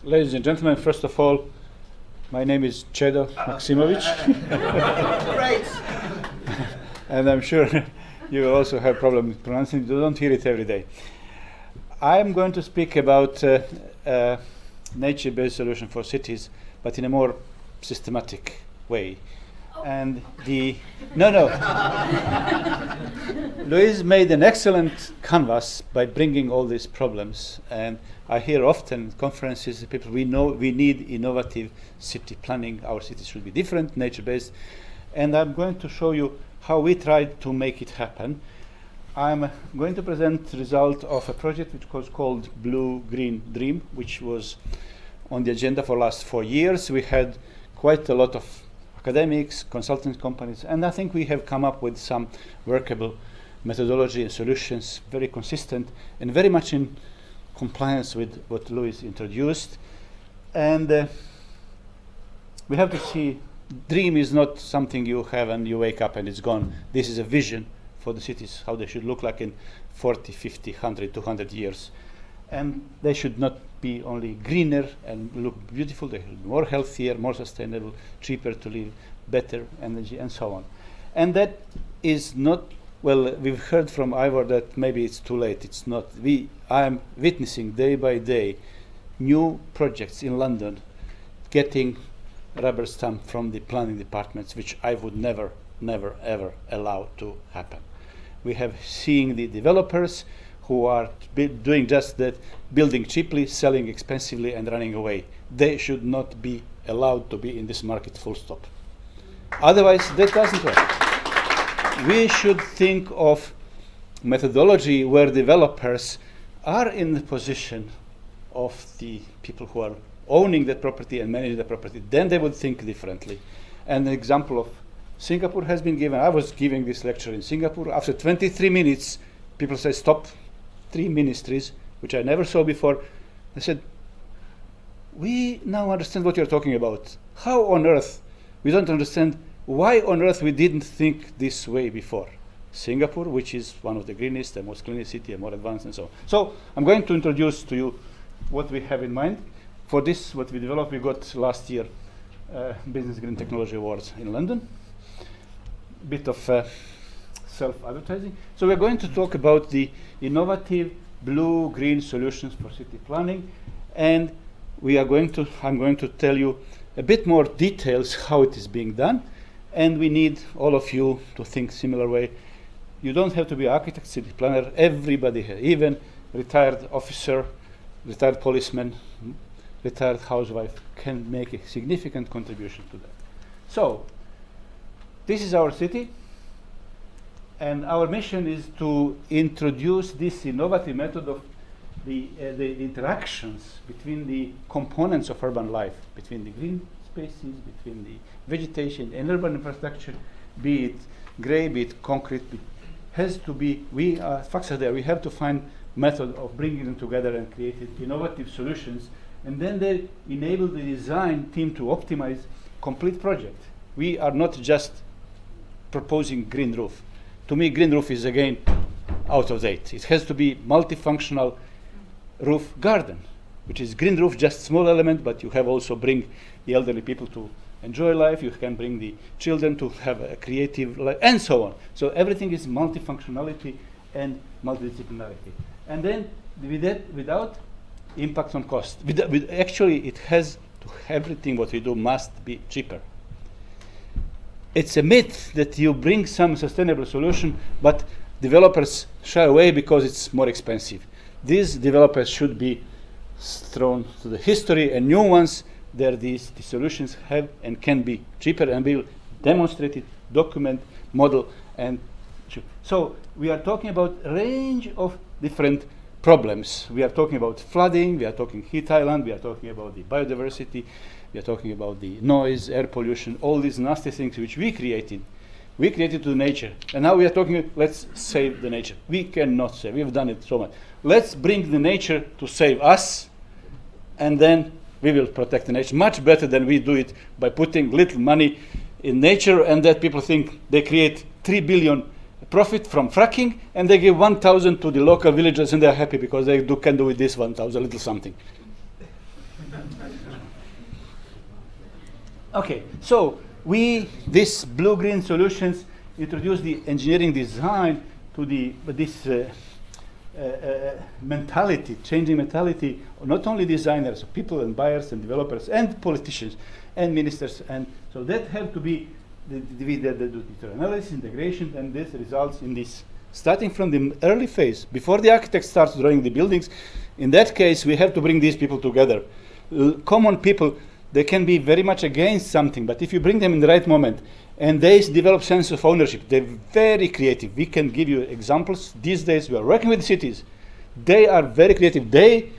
Ladies and gentlemen, first of all, my name is Čedo Maksimovic. Great. And I'm sure you also have problem with pronouncing it. You don't hear it every day. I'm going to speak about nature-based solution for cities, but in a more systematic way. And Louise made an excellent canvas by bringing all these problems. And I hear often in conferences people, we need innovative city planning. Our cities should be different, nature-based. And I'm going to show you how we tried to make it happen. I'm going to present the result of a project which was called Blue-Green Dream, which was on the agenda for the last 4 years. We had quite a lot of academics, consulting companies, and I think we have come up with some workable methodology and solutions, very consistent and very much in compliance with what Louis introduced. And we have to see, dream is not something you have and you wake up and it's gone. This is a vision for the cities, how they should look like in 40, 50, 100, 200 years. And they should not be only greener and look beautiful, they should be more healthier, more sustainable, cheaper to live, better energy, and so on. And that is not, well, we've heard from Ivor that maybe it's too late. It's not. I am witnessing day by day new projects in London getting rubber stamp from the planning departments, which I would never, ever allow to happen. We have seen the developers who are doing just that, building cheaply, selling expensively, and running away. They should not be allowed to be in this market, full stop. Otherwise, that doesn't work. We should think of methodology where developers are in the position of the people who are owning that property and managing the property. Then they would think differently. And an example of Singapore has been given. I was giving this lecture in Singapore. After 23 minutes, people say, stop. 3 ministries, which I never saw before. I said, we now understand what you're talking about. How on earth we don't understand why on earth we didn't think this way before? Singapore, which is one of the greenest and most cleanest city and more advanced and so on. So I'm going to introduce to you what we have in mind. For this, what we developed, we got last year Business Green Technology Awards in London. Bit of self-advertising. So we're going to talk about the innovative blue-green solutions for city planning, and I'm going to tell you a bit more details how it is being done, and we need all of you to think similar way. You don't have to be architect, city planner, everybody here, even retired officer, retired policeman, retired housewife can make a significant contribution to that. So, this is our city. And our mission is to introduce this innovative method of the interactions between the components of urban life, between the green spaces, between the vegetation and urban infrastructure, be it gray, be it concrete, has to be, we facts are there, we have to find method of bringing them together and create innovative solutions, and then they enable the design team to optimize complete project. We are not just proposing green roof. To me, green roof is again out of date. It has to be multifunctional roof garden, which is green roof, just small element, but you have also bring the elderly people to enjoy life. You can bring the children to have a creative life, and so on. So everything is multifunctionality and multidisciplinarity. And then with that, without impact on cost. Actually, it has to, everything what we do must be cheaper. It's a myth that you bring some sustainable solution, but developers shy away because it's more expensive. These developers should be thrown to the history, and new ones, the solutions have and can be cheaper, and we'll demonstrate it, document, model, and so we are talking about a range of different problems. We are talking about flooding, we are talking heat island, we are talking about the biodiversity, we are talking about the noise, air pollution, all these nasty things which we created. We created to nature. And now we are talking, let's save the nature. We cannot save, we've done it so much. Let's bring the nature to save us, and then we will protect the nature much better than we do it by putting little money in nature, and that people think they create 3 billion profit from fracking, and they give 1,000 to the local villagers, and they're happy because they can do with this 1,000 little something. Okay, so this blue-green solutions introduce the engineering design to this mentality, changing mentality, not only designers, people and buyers and developers and politicians and ministers, and so that have to be the analysis, integration, and this results in this. Starting from the early phase, before the architect starts drawing the buildings, in that case we have to bring these people together. Common people, they can be very much against something, but if you bring them in the right moment, and they develop sense of ownership, they're very creative. We can give you examples. These days we are working with cities. They are very creative. They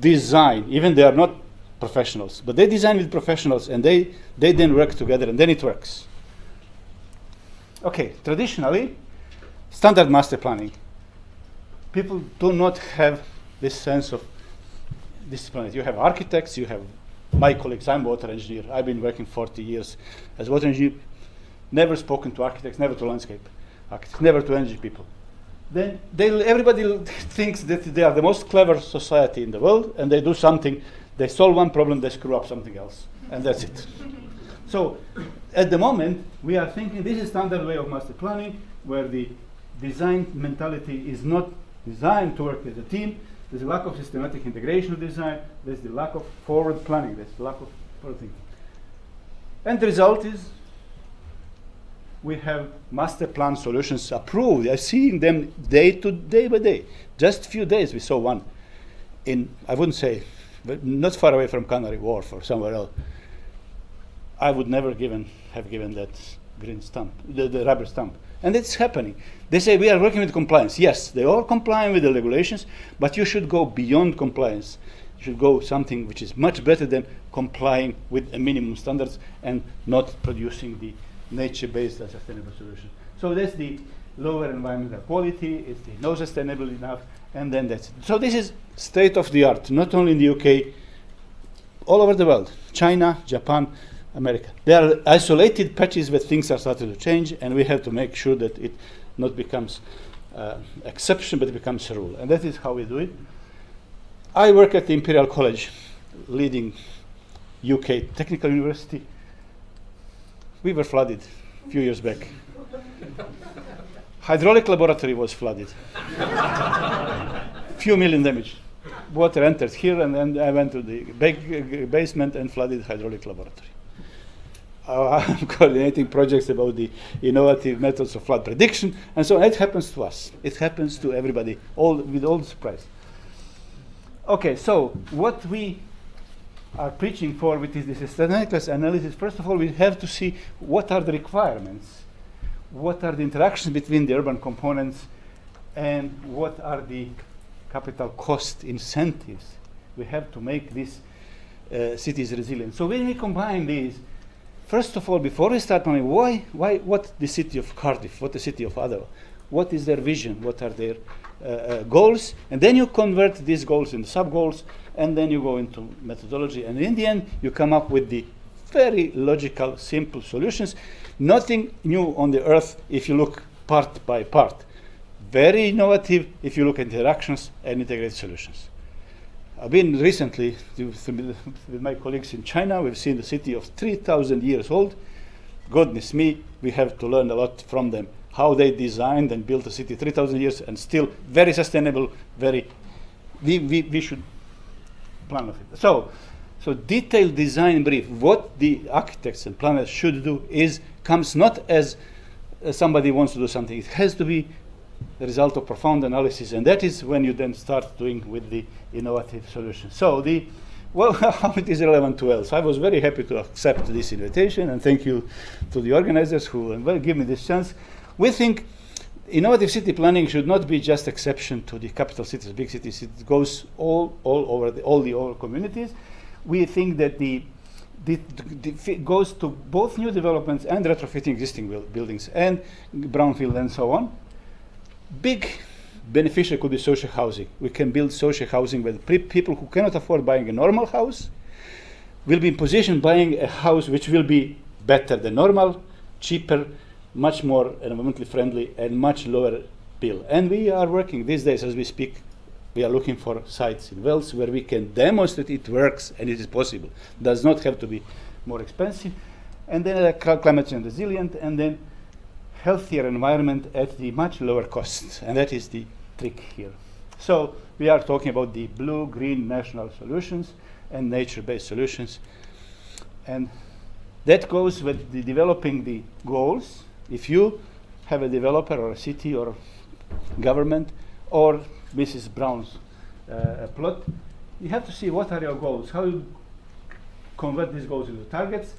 design, even they are not professionals, but they design with professionals, and they then work together, and then it works. Okay, traditionally, standard master planning. People do not have this sense of discipline. You have architects, you have my colleagues. I'm a water engineer. I've been working 40 years as water engineer. Never spoken to architects, never to landscape architects, never to energy people. Then everybody thinks that they are the most clever society in the world, and they do something, they solve one problem, they screw up something else, and that's it. So at the moment, we are thinking this is standard way of master planning, where the design mentality is not designed to work as a team. There's a lack of systematic integration of design. There's the lack of forward planning. There's the lack of forward thinking. And the result is we have master plan solutions approved. I'm seeing them day by day. Just a few days we saw one in, I wouldn't say, but not far away from Canary Wharf or somewhere else. I would never have given that green stamp, the rubber stamp. And it's happening. They say we are working with compliance. Yes, they all comply with the regulations, but you should go beyond compliance. You should go something which is much better than complying with a minimum standards and not producing the nature-based and sustainable solution. So that's the lower environmental quality, it's the no sustainable enough, and then that's it. So this is state of the art, not only in the UK, all over the world, China, Japan, America. There are isolated patches where things are starting to change, and we have to make sure that it not becomes exception, but it becomes a rule. And that is how we do it. I work at the Imperial College, leading UK technical university. We were flooded a few years back. Hydraulic laboratory was flooded. Few million damage. Water entered here, and then I went to the basement and flooded hydraulic laboratory. I'm coordinating projects about the innovative methods of flood prediction, and so it happens to us. It happens to everybody, with all the surprise. Okay, so what we are preaching for with this systematic analysis, first of all, we have to see what are the requirements, what are the interactions between the urban components, and what are the capital cost incentives. We have to make these cities resilient. So when we combine these, first of all, before we start planning, what the city of Cardiff, what the city of Ottawa, what is their vision, what are their goals, and then you convert these goals into sub-goals, and then you go into methodology, and in the end, you come up with the very logical, simple solutions. Nothing new on the earth if you look part by part. Very innovative if you look at interactions and integrated solutions. I've been recently with my colleagues in China. We've seen the city of 3,000 years old. Goodness me, we have to learn a lot from them. How they designed and built a city 3,000 years and still very sustainable, we should plan of it. So detailed design brief, what the architects and planners should do comes not as somebody wants to do something. It has to be the result of profound analysis, and that is when you then start doing with the innovative solutions. So how it is relevant to else. I was very happy to accept this invitation, and thank you to the organizers who give me this chance. We think innovative city planning should not be just exception to the capital cities, big cities. It goes all over all the communities. We think that it goes to both new developments and retrofitting existing buildings and brownfield and so on. Big beneficiary could be social housing. We can build social housing where people who cannot afford buying a normal house will be in position buying a house which will be better than normal, cheaper, much more environmentally friendly, and much lower bill. And we are working these days as we speak We are looking for sites in Wales where we can demonstrate it works and it is possible. Does not have to be more expensive. And then climate change resilient, and then healthier environment at the much lower cost. And that is the trick here. So we are talking about the blue-green national solutions and nature-based solutions. And that goes with the developing the goals. If you have a developer or a city or government or Mrs. Brown's plot, you have to see what are your goals, how you convert these goals into targets,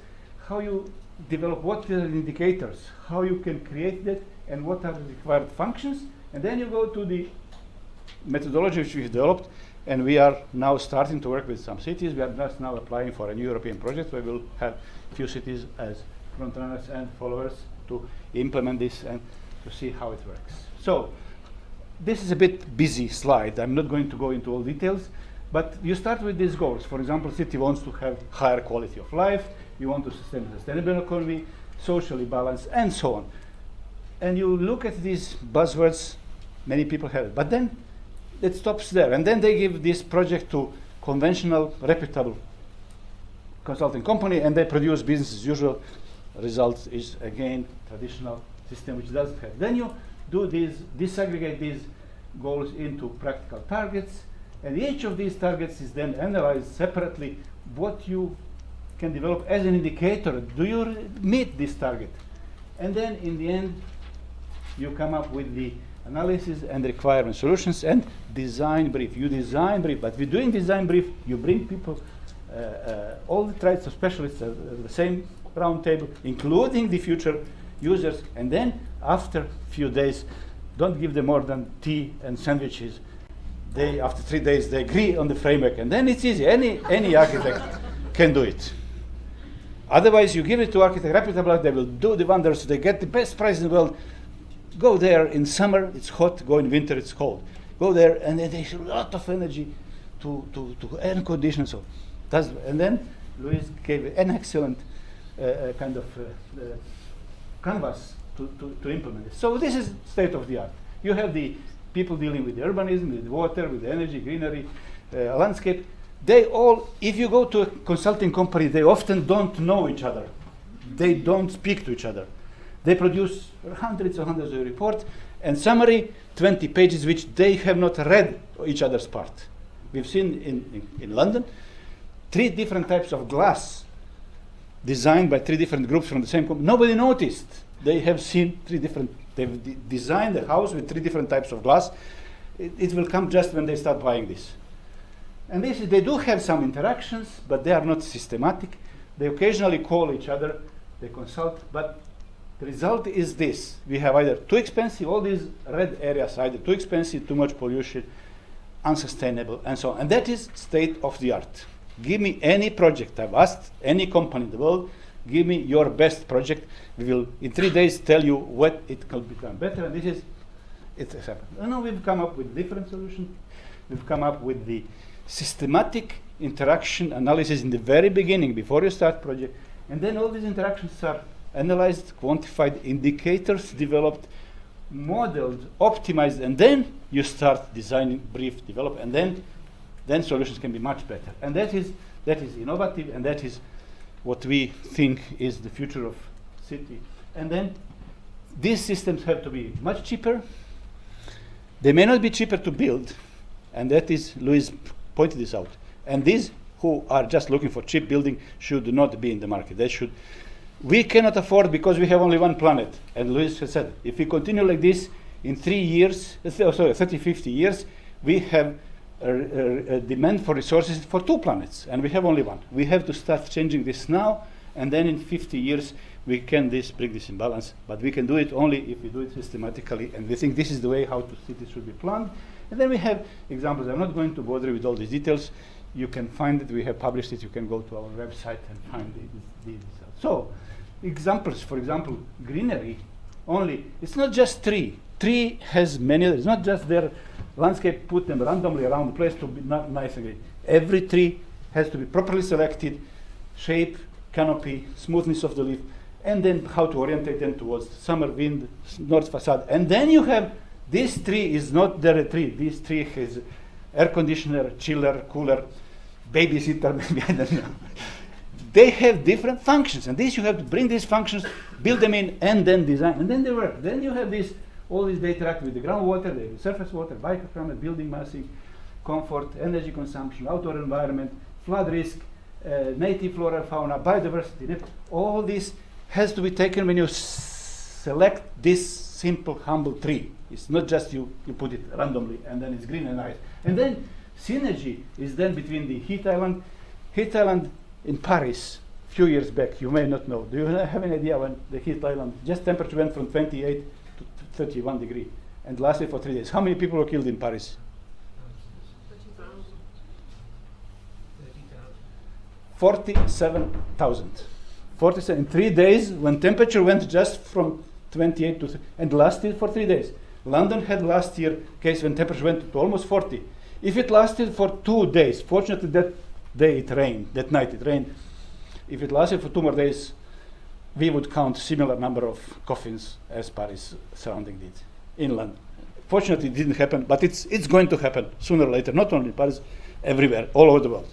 how you develop what are the indicators, how you can create that, and what are the required functions. And then you go to the methodology which we've developed, and we are now starting to work with some cities. We are just now applying for a new European project where we'll have a few cities as frontrunners and followers to implement this and to see how it works. So this is a bit busy slide. I'm not going to go into all details, but you start with these goals. For example, city wants to have higher quality of life, you want to sustain a sustainable economy, socially balanced, and so on. And you look at these buzzwords, many people have it, but then it stops there. And then they give this project to conventional, reputable consulting company, and they produce business as usual. Result is, again, traditional system which doesn't have. Then you do these, disaggregate these goals into practical targets, and each of these targets is then analyzed separately. What you can develop as an indicator, do you meet this target? And then in the end, you come up with the analysis and requirement solutions and design brief. You design brief, but with doing design brief, you bring people, all the types of specialists at the same round table, including the future users, and then after a few days, don't give them more than tea and sandwiches. After 3 days, they agree on the framework, and then it's easy. Any architect can do it. Otherwise, you give it to architect, reputable, they will do the wonders, they get the best price in the world. Go there in summer, it's hot, go in winter, it's cold. Go there, and then there's a lot of energy to air condition. So and then Luis gave an excellent kind of canvas to implement it. So this is state of the art. You have the people dealing with the urbanism, with the water, with the energy, greenery, landscape. They all, if you go to a consulting company, they often don't know each other. They don't speak to each other. They produce hundreds and hundreds of reports, and summary, 20 pages, which they have not read each other's part. We've seen in London 3 different types of glass designed by 3 different groups from the same company. Nobody noticed. They have seen 3 different, they've designed a house with 3 different types of glass. It will come just when they start buying this. And they do have some interactions, but they are not systematic. They occasionally call each other, they consult, but the result is this. We have either too expensive, all these red areas, either too expensive, too much pollution, unsustainable, and so on. And that is state of the art. Give me any project. I've asked any company in the world, give me your best project. We will, in 3 days, tell you what it could become better. And this is, it's happened. And now we've come up with different solutions. We've come up with the systematic interaction analysis in the very beginning, before you start project. And then all these interactions are analyzed, quantified, indicators developed, modeled, optimized, and then you start designing, brief, develop, and then solutions can be much better. And that is innovative, and that is what we think is the future of city. And then these systems have to be much cheaper. They may not be cheaper to build, and that is, Luis pointed this out. And these who are just looking for cheap building should not be in the market. They should. We cannot afford because we have only one planet. And Luis has said, if we continue like this, in 30, 50 years, we have a demand for resources for 2 planets, and we have only one. We have to start changing this now, and then in 50 years, we can bring this in balance. But we can do it only if we do it systematically, and we think this is the way how cities should be planned. And then we have examples. I'm not going to bother with all these details. You can find it. We have published it. You can go to our website and find the details. So, examples, for example, greenery only. It's not just tree. Tree has many. It's not just their landscape, put them randomly around the place to be not nice and green. Every tree has to be properly selected, shape, canopy, smoothness of the leaf, and then how to orientate them towards summer wind, north facade. And then you have, this tree is not there a tree. This tree has air conditioner, chiller, cooler, babysitter, maybe, I don't know. They have different functions, and this you have to bring these functions, build them in, and then design, and then they work. Then you have this, all these they interact with the groundwater, the surface water, bioclimate, building massing, comfort, energy consumption, outdoor environment, flood risk, native flora, fauna, biodiversity. All this has to be taken when you select this simple, humble tree. It's not just you put it randomly and then it's green and nice. And then synergy is then between the heat island. Heat island in Paris, a few years back, you may not know. Do you have any idea when the heat island, just temperature went from 28 to 31 degrees and lasted for 3 days? How many people were killed in Paris? 47,000. 47 in 3 days when temperature went just from 28 to and lasted for 3 days. London had last year case when temperature went to almost 40. If it lasted for 2 days, fortunately that day it rained, that night it rained. If it lasted for 2 more days, we would count similar number of coffins as Paris surrounding did in London. Fortunately it didn't happen, but it's going to happen sooner or later, not only in Paris, everywhere, all over the world.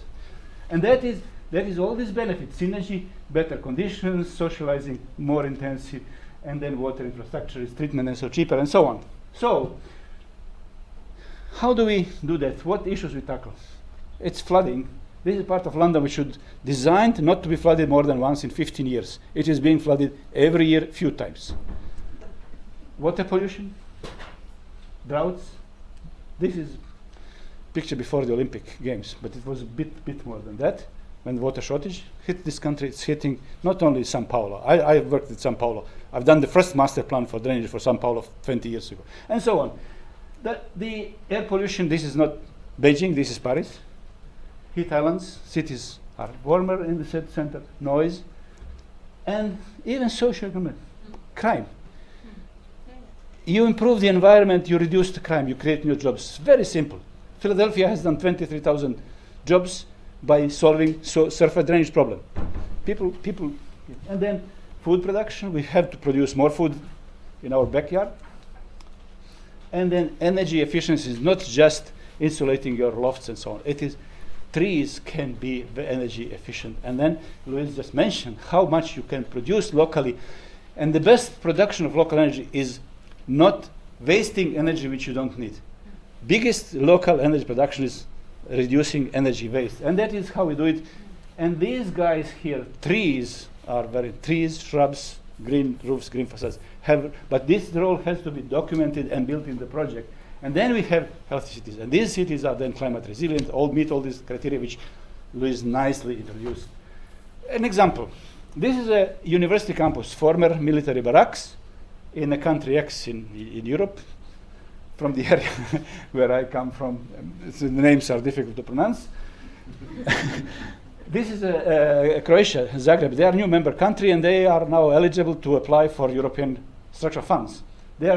And that is all these benefits: synergy, better conditions, socializing more intensive, and then water infrastructure is treatment and so cheaper and so on. So, how do we do that? What issues we tackle? It's flooding. This is part of London which should designed not to be flooded more than once in 15 years. It is being flooded every year, few times. Water pollution, droughts. This is picture before the Olympic Games, but it was a bit more than that. When water shortage hit this country, it's hitting not only São Paulo. I worked at São Paulo. I've done the first master plan for drainage for São Paulo 20 years ago, and so on. The air pollution, this is not Beijing, this is Paris. Heat islands, cities are warmer in the city center, noise, and even socio-economic crime. You improve the environment, you reduce the crime, you create new jobs. Very simple. Philadelphia has done 23,000 jobs by solving surface drainage problem. People, and then food production. We have to produce more food in our backyard. And then energy efficiency is not just insulating your lofts and so on. It is trees can be energy efficient. And then Luis just mentioned how much you can produce locally. And the best production of local energy is not wasting energy which you don't need. Biggest local energy production is reducing energy waste, and that is how we do it. And these guys here, trees, shrubs, green roofs, green facades, but this role has to be documented and built in the project. And then we have healthy cities, and these cities are then climate resilient, meet all these criteria which Luis nicely introduced. An example, this is a university campus, former military barracks in a country X in Europe, from the area where I come from. The names are difficult to pronounce. This is Croatia, Zagreb. They are a new member country, and they are now eligible to apply for European structural funds. They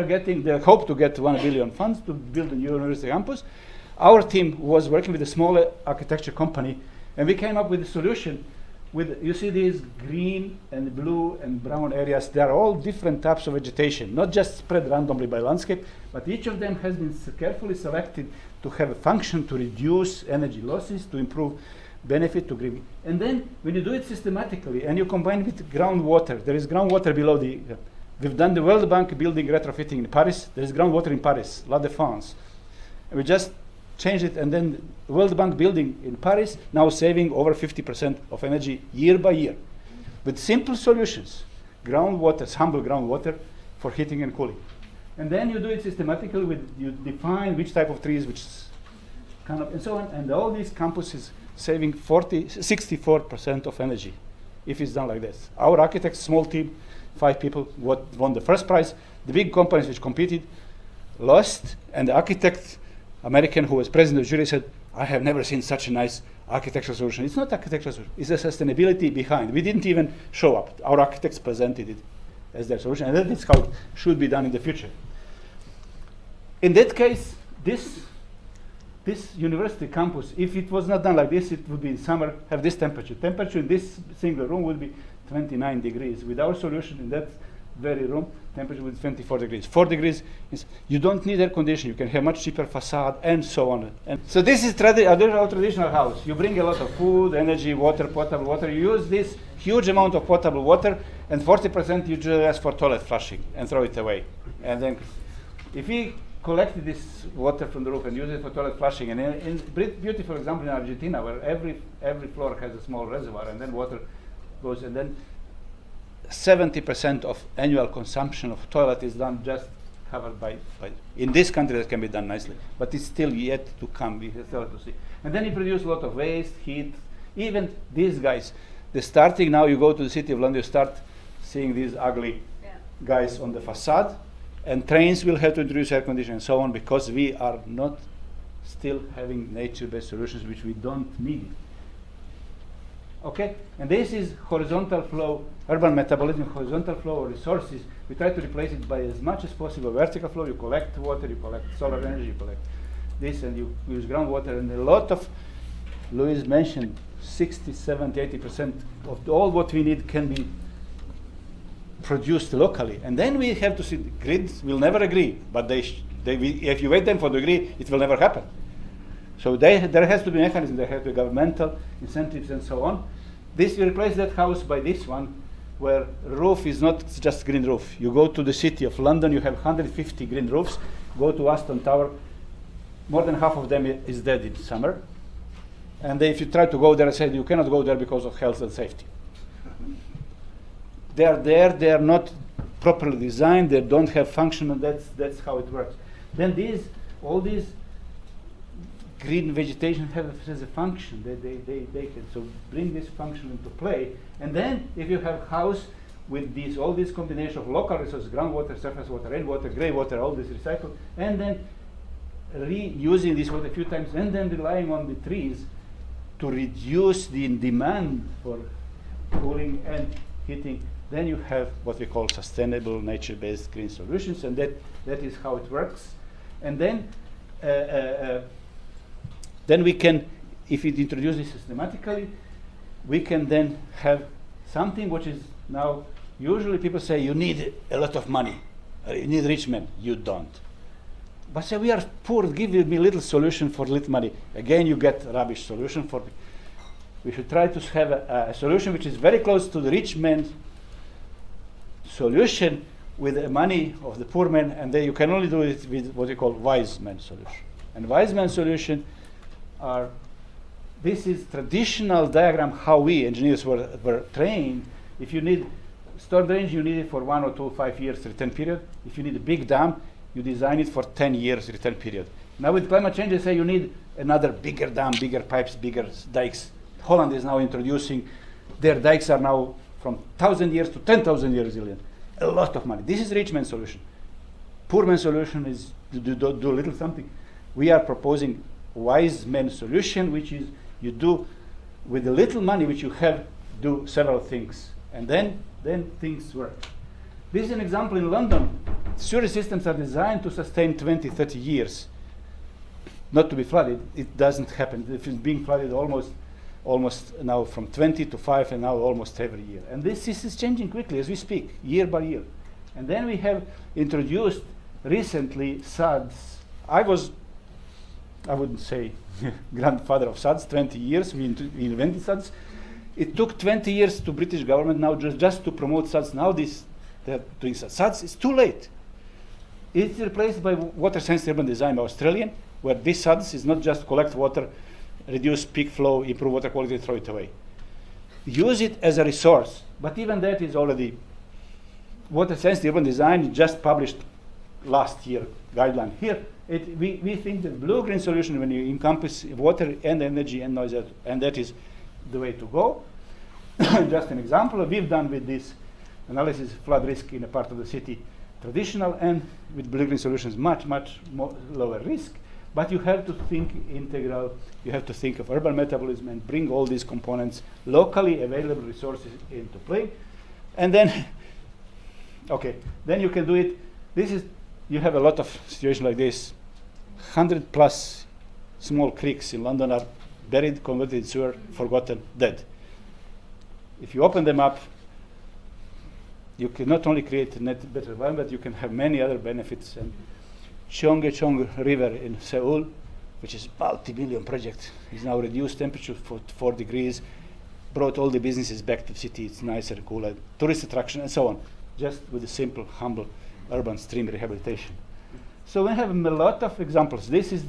hope to get 1 billion funds to build a new university campus. Our team was working with a smaller architecture company, and we came up with a solution. You see these green and blue and brown areas, they are all different types of vegetation, not just spread randomly by landscape, but each of them has been carefully selected to have a function to reduce energy losses, to improve benefit to green. And then when you do it systematically and you combine with groundwater, there is groundwater below we've done the World Bank building retrofitting in Paris, there is groundwater in Paris, La Défense. And we just changed it, and then the World Bank building in Paris now saving over 50% of energy year by year with simple solutions. Groundwater, humble groundwater for heating and cooling. And then you do it systematically you define which type of trees, which kind of, and so on. And all these campuses saving 64% of energy if it's done like this. Our architects, small team, 5 people, won the first prize. The big companies which competed lost, and the architect, American, who was president of the jury, said, I have never seen such a nice architectural solution. It's not architectural solution, it's the sustainability behind. We didn't even show up. Our architects presented it as their solution, and that is how it should be done in the future. In that case, this university campus, if it was not done like this, it would be in summer, have this temperature. Temperature in this single room would be 29 degrees. With our solution in that very room, temperature with 24 degrees. 4 degrees is, you don't need air conditioning. You can have much cheaper facade and so on. And so this is a traditional house. You bring a lot of food, energy, water, potable water. You use this huge amount of potable water, and 40% you just ask for toilet flushing and throw it away. And then if we collect this water from the roof and use it for toilet flushing, and in beautiful example in Argentina, where every floor has a small reservoir, and then water goes, and then 70% of annual consumption of toilet is done just covered by in this country that can be done nicely, but it's still yet to come. We still have to see. And then you produce a lot of waste, heat. Even these guys, they're starting now. You go to the city of London, you start seeing these ugly guys on the facade, and trains will have to introduce air conditioning and so on, because we are not still having nature-based solutions which we don't need. Okay, and this is horizontal flow, urban metabolism, horizontal flow of resources. We try to replace it by as much as possible vertical flow. You collect water, you collect solar energy, you collect this, and you use groundwater. And a lot of, Louis mentioned, 60, 70, 80% of all what we need can be produced locally. And then we have to see, the grids will never agree, but if you wait them for the agree, it will never happen. So there has to be mechanisms, there have to be governmental incentives and so on. You replace that house by this one, where roof is not just green roof. You go to the city of London, you have 150 green roofs. Go to Aston Tower, more than half of them is dead in summer. And if you try to go there, I said you cannot go there because of health and safety. They are there, they are not properly designed, they don't have function, and that's how it works. Then all these green vegetation has a function. They can so bring this function into play. And then if you have house with all these combination of local resources, groundwater, surface water, rainwater, grey water, all this recycled, and then reusing this water a few times, and then relying on the trees to reduce the demand for cooling and heating, then you have what we call sustainable nature-based green solutions, and that is how it works. And then then we can, if we introduce this systematically, we can then have something which is now, usually people say you need a lot of money, you need rich men. You don't. But say we are poor, give me little solution for little money. Again, you get rubbish solution for. We should try to have a solution which is very close to the rich man's solution with the money of the poor man, and then you can only do it with what we call wise man solution. And wise man solution this is traditional diagram how we engineers were trained. If you need storm drainage, you need it for 1 or 2, 5 years return period. If you need a big dam, you design it for 10 years return period. Now with climate change, they say you need another bigger dam, bigger pipes, bigger dikes. Holland is now introducing, their dikes are now from 1,000 years to 10,000 years resilient. A lot of money. This is rich man's solution. Poor man's solution is to do little something. We are proposing wise man's solution, which is you do with the little money which you have, do several things, and then things work. This is an example in London. Sewer systems are designed to sustain 20, 30 years, not to be flooded. It doesn't happen. If it's being flooded almost now from 20 to 5, and now almost every year. And this is changing quickly as we speak, year by year. And then we have introduced recently SADs. I wouldn't say grandfather of SADs, 20 years, we invented SADs. It took 20 years to British government now just to promote SADs. Now they're doing SADs. SADs is too late. It's replaced by water sensitive urban design by Australian, where this SADs is not just collect water, reduce peak flow, improve water quality, throw it away. Use it as a resource, but even that is already water sensitive urban design just published last year guideline. Here, we think the blue-green solution, when you encompass water and energy and noise, and that is the way to go. Just an example, we've done with this analysis flood risk in a part of the city, traditional, and with blue-green solutions, much more lower risk. But you have to think integral, you have to think of urban metabolism and bring all these components, locally available resources into play. And then, then you can do it. You have a lot of situations like this. 100 plus small creeks in London are buried, converted in sewer, forgotten, dead. If you open them up, you can not only create a net better environment, but you can have many other benefits. And Cheonggyechong River in Seoul, which is multi-billion project, is now reduced temperature for 4 degrees, brought all the businesses back to the city. It's nicer, cooler, tourist attraction, and so on, just with a simple, humble urban stream rehabilitation. So we have a lot of examples. This is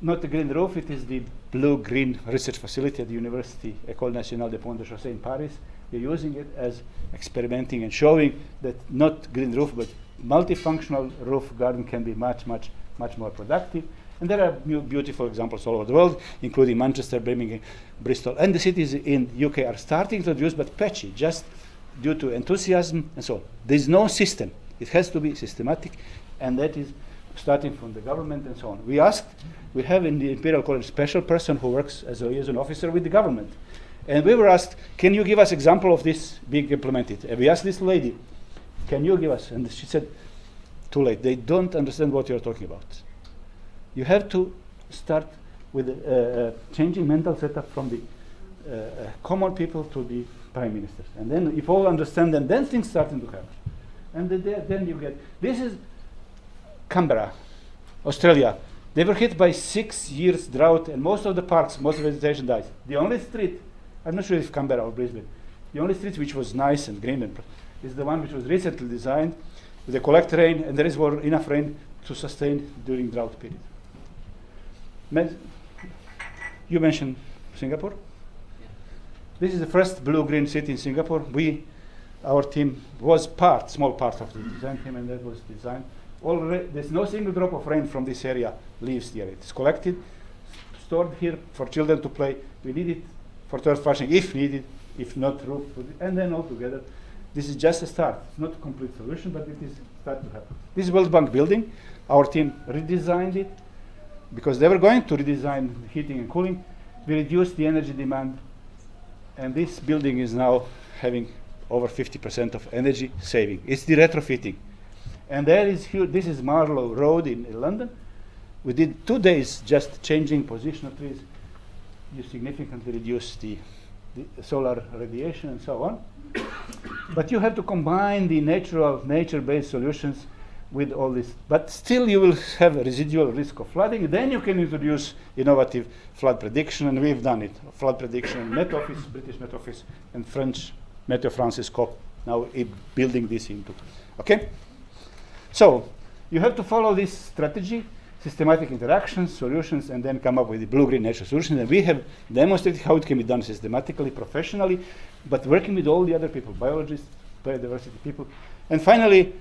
not the green roof, it is the blue-green research facility at the University École Nationale des Ponts de Chaussée in Paris. We're using it as experimenting and showing that not green roof, but multifunctional roof garden can be much more productive. And there are beautiful examples all over the world, including Manchester, Birmingham, Bristol, and the cities in UK are starting to use, but patchy, just due to enthusiasm and so on. There's no system. It has to be systematic, and that is starting from the government and so on. We have in the Imperial College a special person who works as a liaison officer with the government. And we were asked, can you give us example of this being implemented? And we asked this lady, can you give us? And she said, too late. They don't understand what you're talking about. You have to start with changing mental setup from the common people to the prime ministers. And then if all understand them, then things starting to happen. And then you get, this is Canberra, Australia. They were hit by 6 years drought, and most of the parks, most of the vegetation died. The only street, I'm not sure if Canberra or Brisbane, the only street which was nice and green is the one which was recently designed with the collect rain, and there is enough rain to sustain during drought period. You mentioned Singapore. Yeah. This is the first blue-green city in Singapore. Our team was small part of the design team, and that was designed. There's no single drop of rain from this area leaves the area. It's collected, stored here for children to play. We need it for turf flushing if needed, if not roof, and then all together. This is just a start. It's not a complete solution, but it is starting to happen. This is World Bank building. Our team redesigned it because they were going to redesign heating and cooling. We reduced the energy demand, and this building is now having over 50% of energy saving. It's the retrofitting. And there is this is Marlow Road in London. We did 2 days just changing position of trees. You significantly reduce the solar radiation and so on. But you have to combine the nature-based solutions with all this. But still you will have a residual risk of flooding. Then you can introduce innovative flood prediction, and we've done it. Flood prediction, Met Office, British Met Office, and French Meteo France Scope now building this into. Okay? So you have to follow this strategy, systematic interactions, solutions, and then come up with the blue-green nature solutions. And we have demonstrated how it can be done systematically, professionally, but working with all the other people, biologists, biodiversity people. And finally,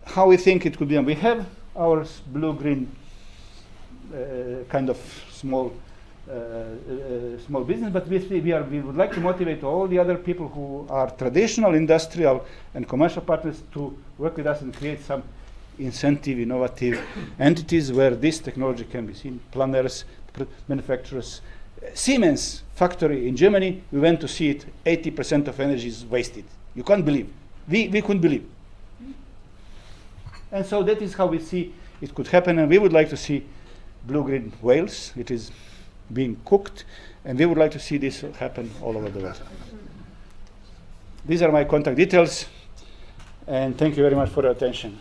how we think it could be done. We have our blue-green kind of small business, but we would like to motivate all the other people who are traditional industrial and commercial partners to work with us and create some incentive, innovative entities where this technology can be seen. Planners, manufacturers. Siemens factory in Germany, we went to see it, 80% of energy is wasted. You can't believe. We couldn't believe. And so that is how we see it could happen, and we would like to see blue-green Wales. It is being cooked, and we would like to see this happen all over the world. These are my contact details, and thank you very much for your attention.